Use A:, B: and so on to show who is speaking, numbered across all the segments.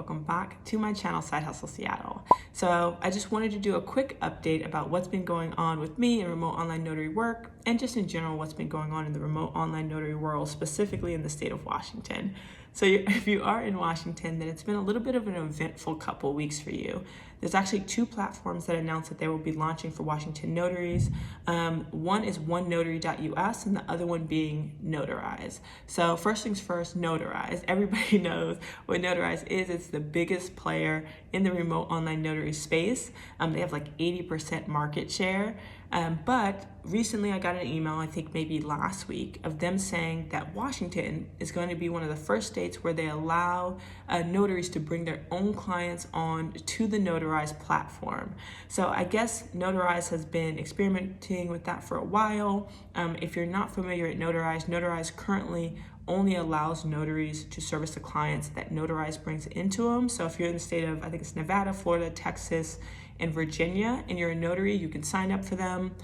A: welcome back to my channel, Side Hustle Seattle. So I just wanted to do a quick update about what's been going on with me in remote online notary work and just in general what's been going on in the remote online notary world, specifically in the state of Washington. So if you are in Washington, then it's been a little bit of an eventful couple weeks for you. There's actually two platforms that announced that they will be launching for Washington notaries. One is onenotary.us and the other one being Notarize. So first things first, Notarize. Everybody knows what Notarize is. It's the biggest player in the remote online notary space. They have like 80% market share. But recently I got an email, I think maybe last week, of them saying that Washington is going to be one of the first states where they allow notaries to bring their own clients on to the Notarize platform. So I guess Notarize has been experimenting with that for a while. If you're not familiar with Notarize, Notarize currently only allows notaries to service the clients that Notarize brings into them. So if you're in the state of, I think it's Nevada, Florida, Texas, and Virginia, and you're a notary, you can sign up for them.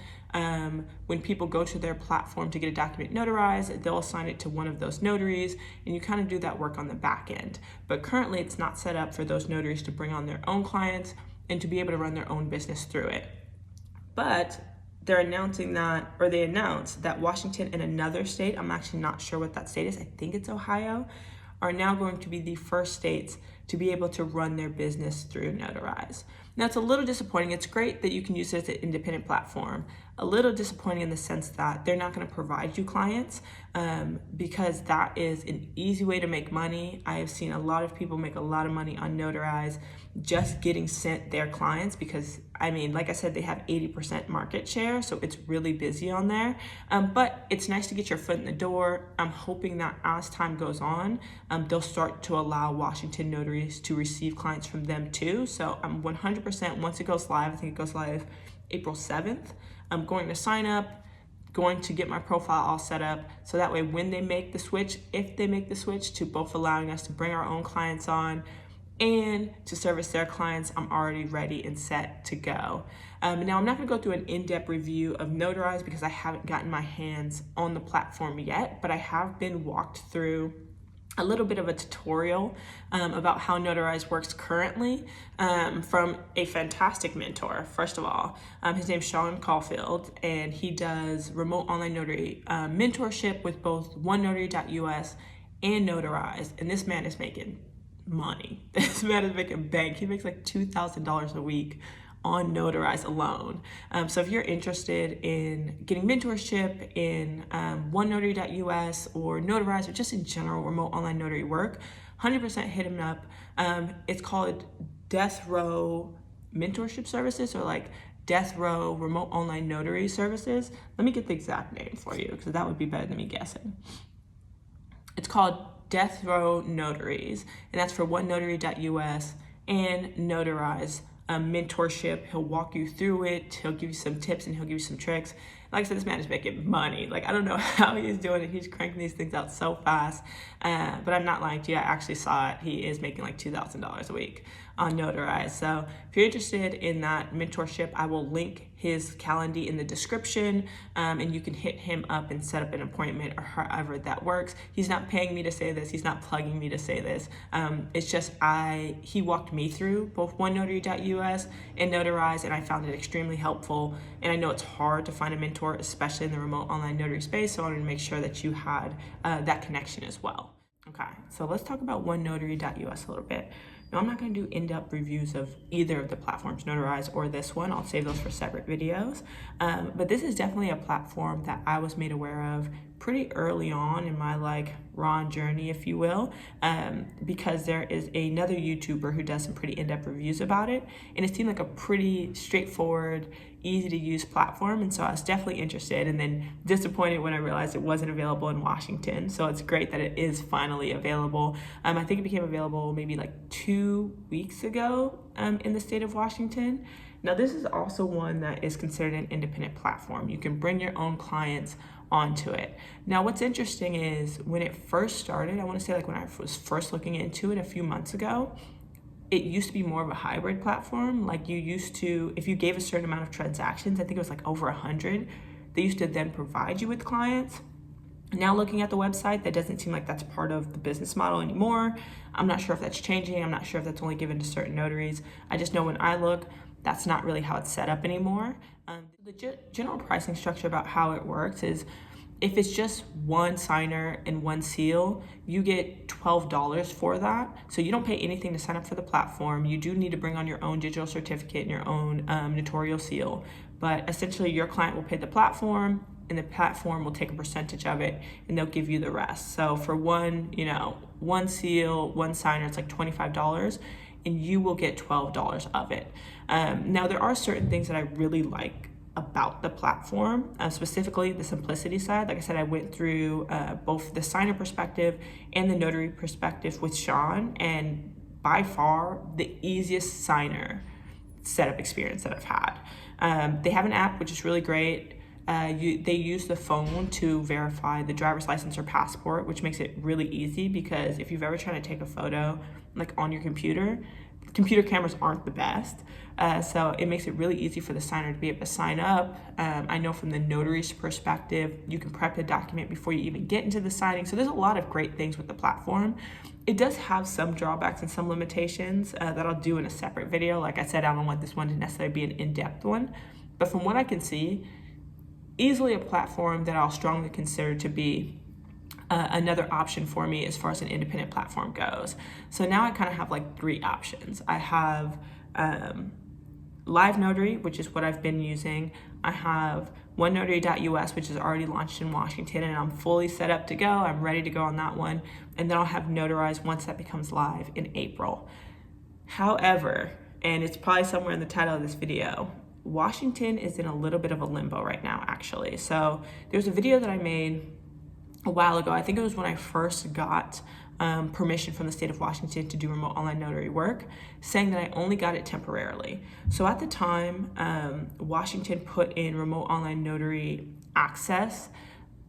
A: When people go to their platform to get a document notarized, they'll assign it to one of those notaries, and you kind of do that work on the back end. But currently it's not set up for those notaries to bring on their own clients and to be able to run their own business through it. But they're announcing that, or they announced that Washington and another state, I'm actually not sure what that state is, I think it's Ohio, are now going to be the first states to be able to run their business through Notarize. Now it's a little disappointing. It's great that you can use it as an independent platform. A little disappointing in the sense that they're not going to provide you clients because that is an easy way to make money. I have seen a lot of people make a lot of money on Notarize just getting sent their clients because, I mean, like I said, they have 80% market share, so it's really busy on there. But it's nice to get your foot in the door. I'm hoping that as time goes on, they'll start to allow Washington notaries to receive clients from them too. So I'm 100%, once it goes live, I think it goes live April 7th, I'm going to sign up, going to get my profile all set up, so that way when they make the switch, if they make the switch to both allowing us to bring our own clients on and to service their clients, I'm already ready and set to go. Now I'm not gonna go through an in-depth review of Notarize because I haven't gotten my hands on the platform yet, but I have been walked through a little bit of a tutorial about how Notarize works currently from a fantastic mentor. First of all, his name's Sean Caulfield, and he does remote online notary mentorship with both onenotary.us and Notarize, and this man is making money. This man is making bank. He makes like $2,000 a week on Notarize alone. So if you're interested in getting mentorship in onenotary.us or Notarize or just in general remote online notary work, 100% hit him up. It's called Death Row Mentorship Services, or like Death Row Remote Online Notary Services. Let me get the exact name for you because that would be better than me guessing. It's called Death Row Notaries, and that's for onenotary.us and Notarize. Mentorship. He'll walk you through it. He'll give you some tips and he'll give you some tricks. Like I said, this man is making money. Like, I don't know how he's doing it. He's cranking these things out so fast. But I'm not lying to you. I actually saw it. He is making like $2,000 a week on Notarize. So if you're interested in that mentorship, I will link his calendar in the description, and you can hit him up and set up an appointment or however that works. He's not paying me to say this. He's not plugging me to say this. It's just he walked me through both onenotary.us and Notarize, and I found it extremely helpful. And I know it's hard to find a mentor, especially in the remote online notary space, so I wanted to make sure that you had that connection as well. Okay, so let's talk about onenotary.us a little bit. Now, I'm not going to do in-depth reviews of either of the platforms, Notarize or this one. I'll save those for separate videos. But this is definitely a platform that I was made aware of pretty early on in my like Ron journey, if you will, because there is another YouTuber who does some pretty in-depth reviews about it, and it seemed like a pretty straightforward, easy to use platform, and so I was definitely interested, and then disappointed when I realized it wasn't available in Washington. So it's great that it is finally available. I think it became available maybe like 2 weeks ago in the state of Washington. Now this is also one that is considered an independent platform. You can bring your own clients onto it. Now what's interesting is when it first started, I want to say like when I was first looking into it a few months ago, it used to be more of a hybrid platform. Like you used to, if you gave a certain amount of transactions, I think it was like over 100, they used to then provide you with clients. Now looking at the website, that doesn't seem like that's part of the business model anymore. I'm not sure if that's changing. I'm not sure if that's only given to certain notaries. I just know when I look, that's not really how it's set up anymore. The general pricing structure about how it works is if it's just one signer and one seal, you get $12 for that. So you don't pay anything to sign up for the platform. You do need to bring on your own digital certificate and your own notarial seal. But essentially your client will pay the platform, and the platform will take a percentage of it and they'll give you the rest. So for one seal, one signer, it's like $25 and you will get $12 of it. Now there are certain things that I really like about the platform, specifically the simplicity side. Like I said, I went through both the signer perspective and the notary perspective with Sean, and by far the easiest signer setup experience that I've had. They have an app, which is really great. They use the phone to verify the driver's license or passport, which makes it really easy, because if you've ever tried to take a photo like on your computer cameras aren't the best. So it makes it really easy for the signer to be able to sign up. I know from the notary's perspective, you can prep the document before you even get into the signing. So there's a lot of great things with the platform. It does have some drawbacks and some limitations that I'll do in a separate video. Like I said, I don't want this one to necessarily be an in-depth one, but from what I can see, easily a platform that I'll strongly consider to be another option for me as far as an independent platform goes. So now I kind of have like three options. I have Live Notary, which is what I've been using. I have OneNotary.us, which is already launched in Washington, and I'm fully set up to go. I'm ready to go on that one. And then I'll have Notarize once that becomes live in April. However, and it's probably somewhere in the title of this video, Washington is in a little bit of a limbo right now, actually. So there's a video that I made a while ago. I think it was when I first got permission from the state of Washington to do remote online notary work, saying that I only got it temporarily. So at the time, Washington put in remote online notary access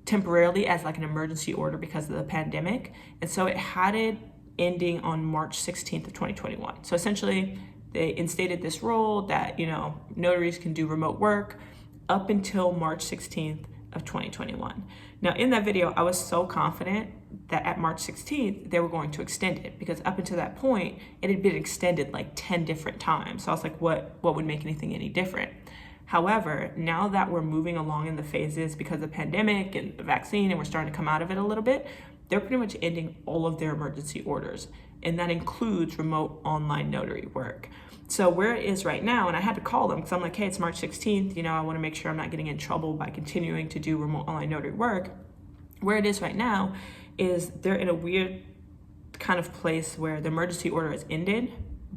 A: temporarily as like an emergency order because of the pandemic. And so it had it ending on March 16th of 2021. So essentially, they instated this rule that, notaries can do remote work up until March 16th of 2021. Now, in that video, I was so confident that at March 16th, they were going to extend it, because up until that point, it had been extended like 10 different times. So I was like, what would make anything any different? However, now that we're moving along in the phases because of the pandemic and the vaccine, and we're starting to come out of it a little bit, they're pretty much ending all of their emergency orders. And that includes remote online notary work. So where it is right now, and I had to call them because I'm like, hey, it's March 16th. I want to make sure I'm not getting in trouble by continuing to do remote online notary work. Where it is right now is they're in a weird kind of place where the emergency order is ended,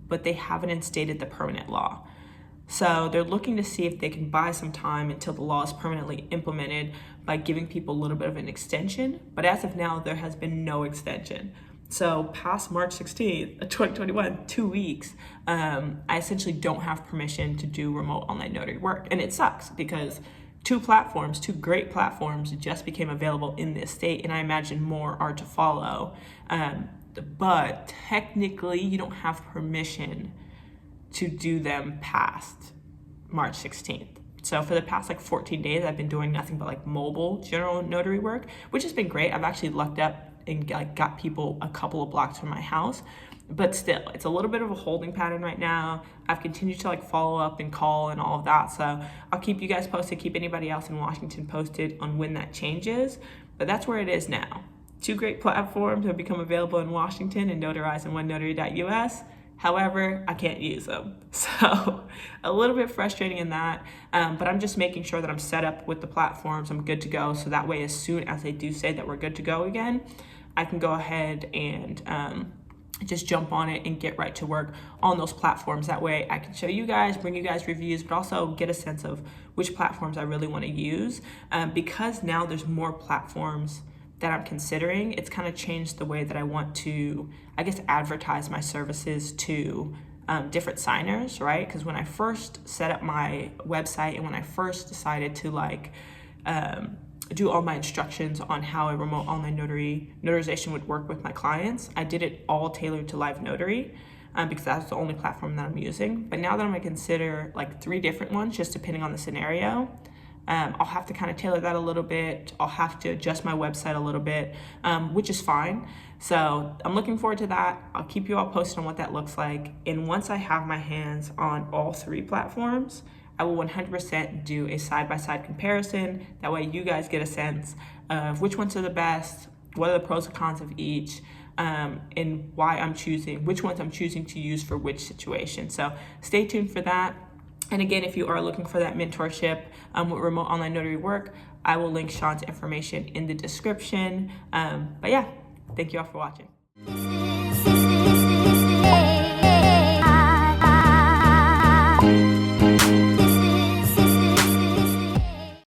A: but they haven't instated the permanent law. So they're looking to see if they can buy some time until the law is permanently implemented by giving people a little bit of an extension. But as of now, there has been no extension. So past March 16th, 2021, 2 weeks, I essentially don't have permission to do remote online notary work. And it sucks because two great platforms just became available in this state, and I imagine more are to follow. But technically, you don't have permission to do them past March 16th. So for the past 14 days, I've been doing nothing but mobile general notary work, which has been great. I've actually lucked up and got people a couple of blocks from my house, but still, it's a little bit of a holding pattern right now. I've continued to follow up and call and all of that. So I'll keep you guys posted, keep anybody else in Washington posted on when that changes, but that's where it is now. Two great platforms have become available in Washington, and Notarize and OneNotary.us. However, I can't use them. So a little bit frustrating in that, but I'm just making sure that I'm set up with the platforms. I'm good to go. So that way, as soon as they do say that we're good to go again, I can go ahead and just jump on it and get right to work on those platforms. That way I can show you guys, bring you guys reviews, but also get a sense of which platforms I really want to use. Because now there's more platforms that I'm considering, it's kind of changed the way that I want to, advertise my services to different signers, right? Because when I first set up my website and when I first decided to do all my instructions on how a remote online notarization would work with my clients, I did it all tailored to Live Notary because that's the only platform that I'm using. But now that I'm gonna consider 3 different ones, just depending on the scenario, I'll have to kind of tailor that a little bit. I'll have to adjust my website a little bit, which is fine. So I'm looking forward to that. I'll keep you all posted on what that looks like. And once I have my hands on all 3 platforms, I will 100% do a side-by-side comparison. That way you guys get a sense of which ones are the best, what are the pros and cons of each, and why I'm choosing, which ones I'm choosing to use for which situation. So stay tuned for that. And again, if you are looking for that mentorship with remote online notary work, I will link Sean's information in the description. But yeah, thank you all for watching.